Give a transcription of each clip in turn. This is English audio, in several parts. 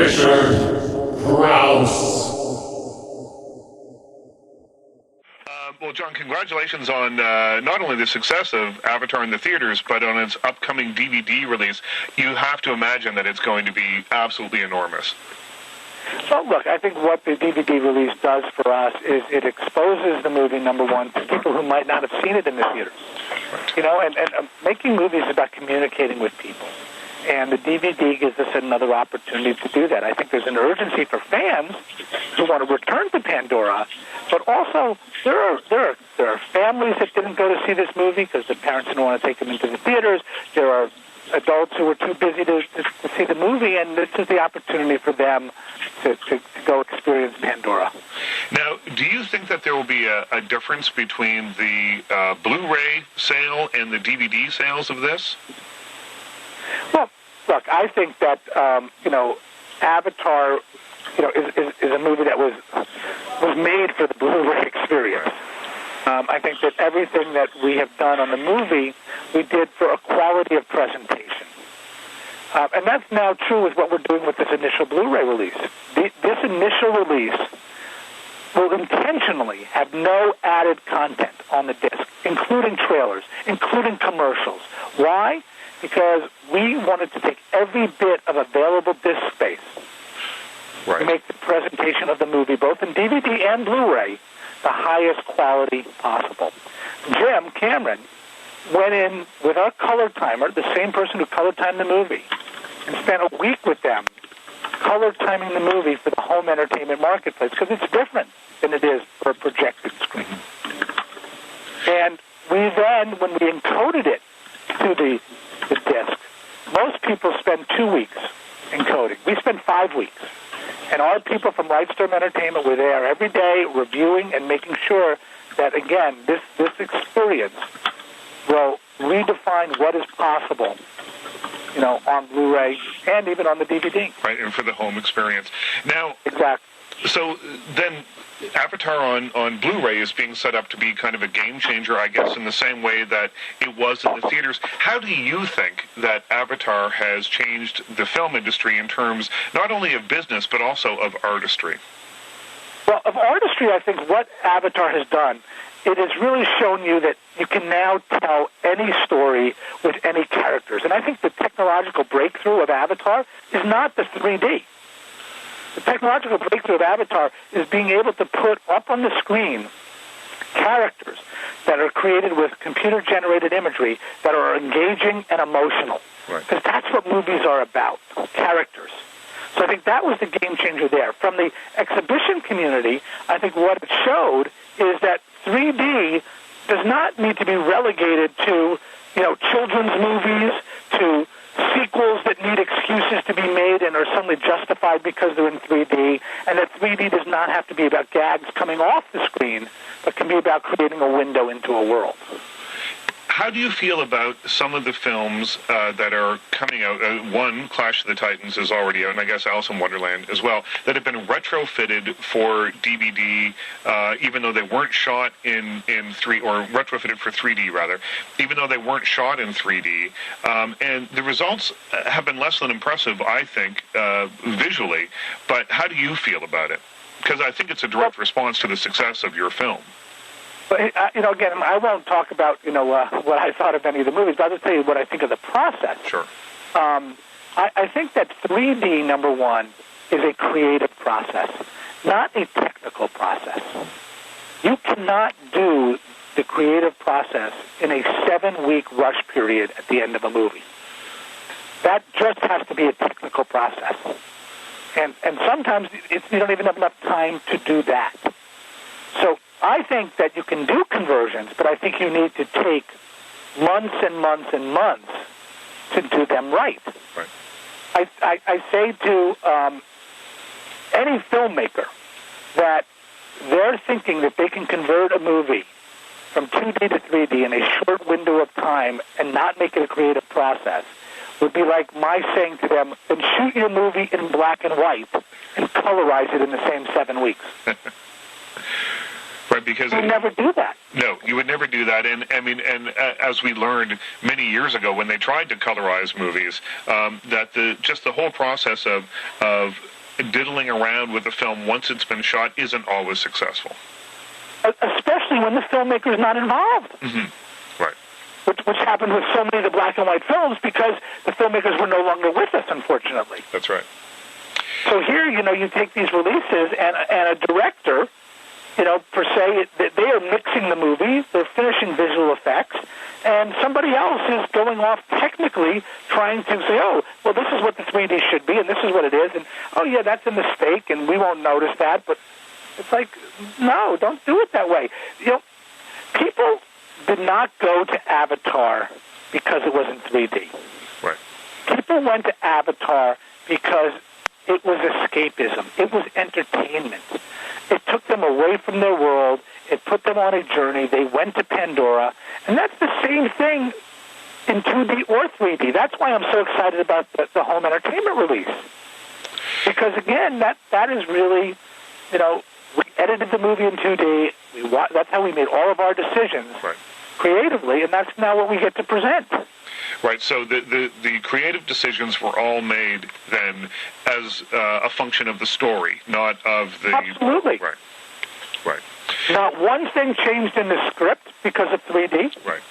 Crouse. Well, Jon, congratulations on not only the success of Avatar in the theaters, but on its upcoming DVD release. You have to imagine that it's going to be absolutely enormous. Well, look, I think what the DVD release does for us is it exposes the movie, number one, to people who might not have seen it in the theaters. You know, and making movies is about communicating with people. And the DVD gives us another opportunity to do that. I think there's an urgency for fans who want to return to Pandora, but also there are families that didn't go to see this movie because the parents didn't want to take them into the theaters. There are adults who were too busy to see the movie, and this is the opportunity for them to go experience Pandora. Now, do you think that there will be a difference between the Blu-ray sale and the DVD sales of this? Well, look, I think that Avatar, is a movie that was made for the Blu-ray experience. I think that everything that we have done on the movie, we did for a quality of presentation. And that's now true with what we're doing with this initial Blu-ray release. This initial release will intentionally have no added content on the disc, including trailers, including commercials. Why? Because we wanted to take every bit of available disc space to make the presentation of the movie, both in DVD and Blu-ray, the highest quality possible. Jim Cameron went in with our color timer, the same person who color timed the movie, and spent a week with them color timing the movie for the home entertainment marketplace, because it's different than it is for a projected screen. And we then, when we encoded it to the disc, most people spend 2 weeks encoding. We spend 5 weeks. And our people from Lightstorm Entertainment were there every day reviewing and making sure that, again, this experience will redefine what is possible, on Blu-ray and even on the DVD. Right, and for the home experience. Now, exactly. So then Avatar on Blu-ray is being set up to be kind of a game changer, I guess, in the same way that it was in the theaters. How do you think that Avatar has changed the film industry in terms not only of business but also of artistry? Well, of artistry, I think what Avatar has done, it has really shown you that you can now tell any story with any characters. And I think the technological breakthrough of Avatar is not the 3D. The technological breakthrough of Avatar is being able to put up on the screen characters that are created with computer-generated imagery that are engaging and emotional. Because that's what movies are about, characters. So I think that was the game changer there. From the exhibition community, I think what it showed is that 3D does not need to be relegated to, children's movies, to sequels that need excuses to be made and are suddenly justified because they're in 3D, and that 3D does not have to be about gags coming off the screen, but can be about creating a window into a world. How do you feel about some of the films that are coming out? One, Clash of the Titans, is already out, and I guess Alice in Wonderland as well, that have been retrofitted for DVD, even though they weren't shot in 3, or retrofitted for 3D, rather, even though they weren't shot in 3D. And the results have been less than impressive, I think, visually. But how do you feel about it? Because I think it's a direct response to the success of your film. But, again, I won't talk about, what I thought of any of the movies, but I'll just tell you what I think of the process. Sure. I think that 3D, number one, is a creative process, not a technical process. You cannot do the creative process in a 7-week rush period at the end of a movie. That just has to be a technical process. And sometimes you don't even have enough time to do that. So I think that you can do conversions, but I think you need to take months and months and months to do them right. I say to any filmmaker that they're thinking that they can convert a movie from 2D to 3D in a short window of time and not make it a creative process would be like my saying to them, then shoot your movie in black and white and colorize it in the same 7 weeks. Right, because you would never do that. No, you would never do that. And I mean, as we learned many years ago when they tried to colorize movies, that the whole process of diddling around with a film once it's been shot isn't always successful. Especially when the filmmaker is not involved. Mm-hmm. Right. Which happened with so many of the black and white films because the filmmakers were no longer with us, unfortunately. That's right. So here, you take these releases and a director, per se, they are mixing the movie, they're finishing visual effects, and somebody else is going off technically trying to say, oh, well, this is what the 3D should be, and this is what it is, and, oh, yeah, that's a mistake, and we won't notice that, but it's like, no, don't do it that way. People did not go to Avatar because it was in 3D. Right. People went to Avatar because it was escapism. It was entertainment. It took them away from their world. It put them on a journey. They went to Pandora. And that's the same thing in 2D or 3D. That's why I'm so excited about the home entertainment release. Because, again, that is really, we edited the movie in 2D. That's how we made all of our decisions creatively, and that's now what we get to present. Right, so the creative decisions were all made then as a function of the story, not of the... Absolutely. Right. Not one thing changed in the script because of 3D. Right.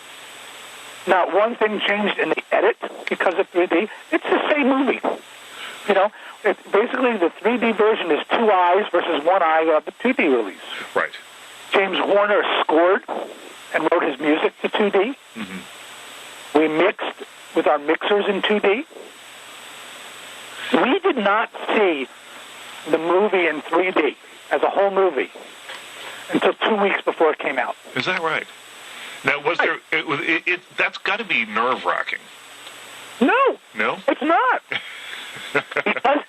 Not one thing changed in the edit because of 3D. It's the same movie. Basically the 3D version is 2 eyes versus 1 eye of the 2D release. Right. James Horner scored and wrote his music to 2D. Mm-hmm. We mixed with our mixers in 2D. We did not see the movie in 3D as a whole movie until 2 weeks before it came out. Is that right? Now, that's got to be nerve-wracking. No. No? It's not. Because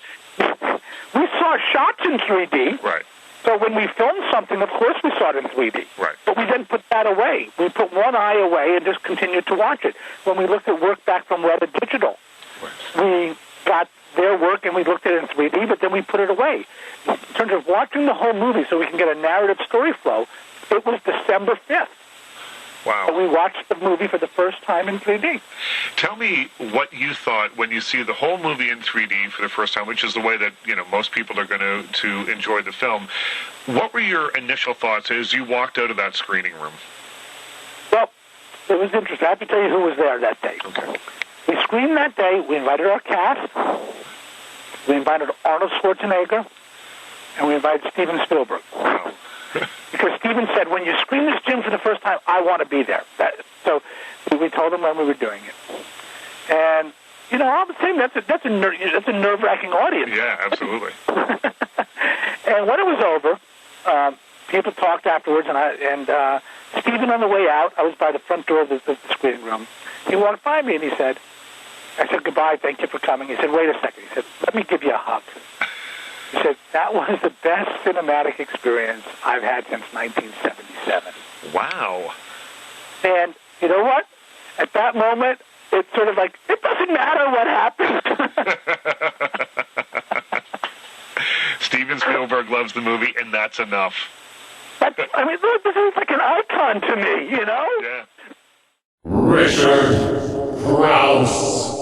we saw shots in 3D. Right. So when we filmed something, of course we saw it in 3D. Right. But we then put that away. We put 1 eye away and just continued to watch it. When we looked at work back from Red Digital, we got their work and we looked at it in 3D, but then we put it away. In terms of watching the whole movie so we can get a narrative story flow, it was December 5th. Wow. So we watched the movie for the first time in 3D. Tell me what you thought when you see the whole movie in 3D for the first time, which is the way that most people are going to enjoy the film. What were your initial thoughts as you walked out of that screening room? Well, it was interesting. I have to tell you who was there that day. Okay. We screened that day. We invited our cast. We invited Arnold Schwarzenegger, and we invited Steven Spielberg. Wow. Because Steven said, when you screen this, Jim, for the first time, I want to be there. So we told him when we were doing it. And, all the same, that's a nerve-wracking audience. Yeah, absolutely. And when it was over, people talked afterwards, and Steven, on the way out, I was by the front door of the screening room. He walked by me, and he said, I said, goodbye, thank you for coming. He said, wait a second. He said, let me give you a hug. He said, that was the best cinematic experience I've had since 1977. Wow. And you know what? At that moment, it's sort of like, it doesn't matter what happens. Steven Spielberg loves the movie, and that's enough. Look, this is like an icon to me, Yeah. Richard Crouse.